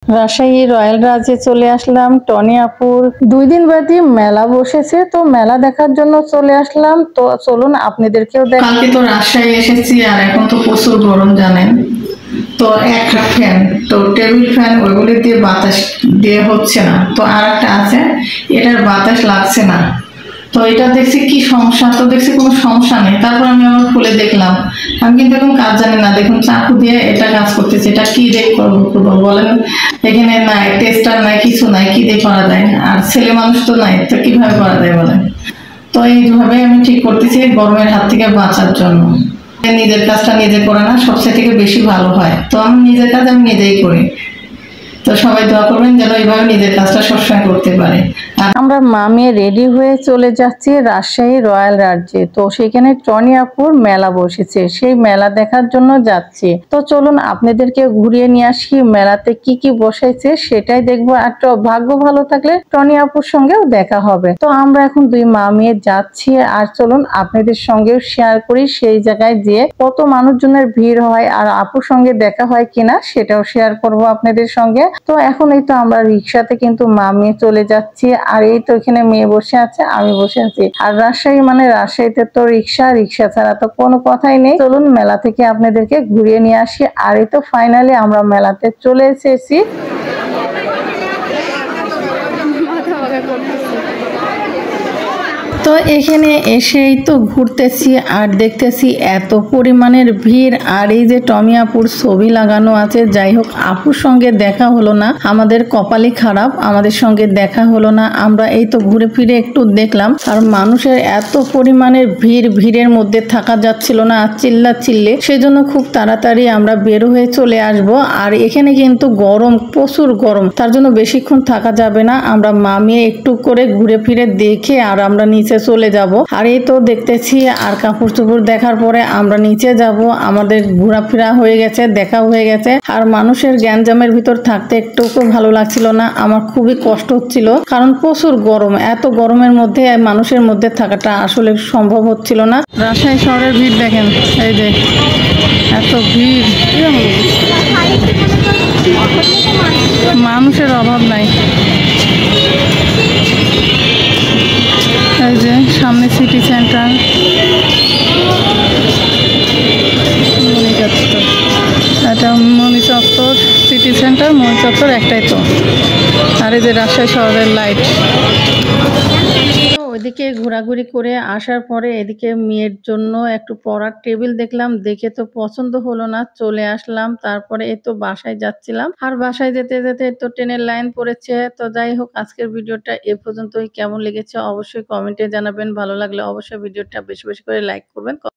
Rajshahi royal রাজে চলে আসলাম। Tony আপুর 2 দিন ব্যাপী মেলা বসেছে, তো মেলা দেখার জন্য চলে আসলাম। তো চলুন আপনাদেরকেও কালকে তো রাজশাহী এসেছি, আর এখন তো প্রচুর গরম জানেন। তো একটা ফ্যান, তো টেবিল ফ্যান, ওইগুলি দিয়ে বাতাস দিয়ে হচ্ছে না। তো আর একটা আছে, এটার বাতাস লাগছে না। তো এটা দেখছি কি সমস্যা, তো দেখছি কোনো সমস্যা নেই। তারপর আমি আবার খুলে দেখলাম, আমি কিন্তু এখন কাজ জানি না। দেখুন চাকু দিয়ে এটা কাজ করতেছে, এটা কি দিয়ে করবো বলেন? এখানে নাই টেস্টার, নাই কিছু নাই, কি দিয়ে করা যায়? আর ছেলে মানুষ তো নাই, তো কিভাবে করা যায় বলেন? তো এইভাবে আমি ঠিক করতেছি গরমের হাত থেকে বাঁচার জন্য। নিজের কাজটা নিজে করে না সবচেয়ে থেকে বেশি ভালো হয়। তো আমি নিজের কাজ আমি নিজেই করি। তো সবাই দোয়া করবেন যেন এইভাবে নিজের কাজটা সবসময় করতে পারে। আমরা মামে রেডি হয়ে চলে যাচ্ছি রাজশাহী রয়্যাল রাজ্যে। তো সেখানে টনি আপুর মেলা বসেছে, সেই মেলা দেখার জন্য যাচ্ছি। তো চলুন আপনাদেরকে ঘুরিয়ে নিয়ে আসি, মেলাতে কি কি বসেছে সেটাই দেখবো। আর তো ভাগ্য ভালো থাকলে টনি আপুর সঙ্গেও দেখা হবে। তো আমরা এখন 2 মা মেয়ে যাচ্ছি, আর চলুন আপনাদের সঙ্গেও শেয়ার করি সেই জায়গায় যেয়ে কত মানুষজনের ভিড় হয়, আর আপুর সঙ্গে দেখা হয় কিনা সেটাও শেয়ার করব আপনাদের সঙ্গে। তো এখন এই তো আমরা রিক্সাতে কিন্তু মা মেয়ে চলে যাচ্ছি, আর এই তো এখানে মেয়ে বসে আছে, আমি বসে আছি। আর রাজশাহী মানে রাজশাহীতে তো রিক্সা ছাড়া তো কোনো কথাই নেই। চলুন মেলা থেকে আপনাদেরকে ঘুরিয়ে নিয়ে আসি। আর এই তো ফাইনালি আমরা মেলাতে চলে এসেছি। তো এখানে এসেই তো ঘুরতেছি আর দেখতেছি এত পরিমাণের ভিড়। আর এই যে টমি আপুর ছবি লাগানো আছে। যাই হোক, আপুর সঙ্গে দেখা হলো না, আমাদের কপালই খারাপ, আমাদের সঙ্গে দেখা হলো না। আমরা এই তো ঘুরে ফিরে একটু দেখলাম, আর মানুষের এত পরিমাণের ভিড়, ভিড়ের মধ্যে থাকা যাচ্ছিল না, আর চিল্লে, সেজন্য খুব তাড়াতাড়ি আমরা বের হয়ে চলে আসব। আর এখানে কিন্তু গরম, প্রচুর গরম, তার জন্য বেশিক্ষণ থাকা যাবে না। আমরা মামিয়ে একটু করে ঘুরে ফিরে দেখে আর আমরা নিচে চলে যাব। আর এই তো দেখতেছি, আর কাপড় চোপড় দেখার পরে আমরা নিচে যাব। আমাদের ঘোরাফেরা হয়ে গেছে, দেখা হয়ে গেছে। আর মানুষের গ্যাঞ্জামের ভিতর থাকতে একটুকু ভালো লাগছিল না, আমার খুবই কষ্ট হচ্ছিল, কারণ প্রচুর গরম। এত গরমের মধ্যে মানুষের মধ্যে থাকাটা আসলে সম্ভব হচ্ছিল না। রাজশাহী শহরের ভিড় দেখেন, এই যে এত ভিড়, মানুষের অভাব নাই। এই যে সামনে সিটি সেন্টার, এটা মণি চত্বর, সিটি সেন্টার, মণি চত্বর একটাই তো। আর এই যে রাজশাহী শহরের লাইট। ওইদিকে ঘোরাঘুরি করে আসার পরে এদিকে মেয়ের জন্য একটু পড়ার টেবিল দেখলাম, দেখে তো পছন্দ হলো না, চলে আসলাম। তারপরে এই তো বাসায় যাচ্ছিলাম, আর বাসায় যেতে যেতে তো ট্রেনের লাইন পড়েছে। তো যাই হোক, আজকের ভিডিওটা এ পর্যন্তই। কেমন লেগেছে অবশ্যই কমেন্টে জানাবেন, ভালো লাগলে অবশ্যই ভিডিওটা বেশি বেশি করে লাইক করবেন।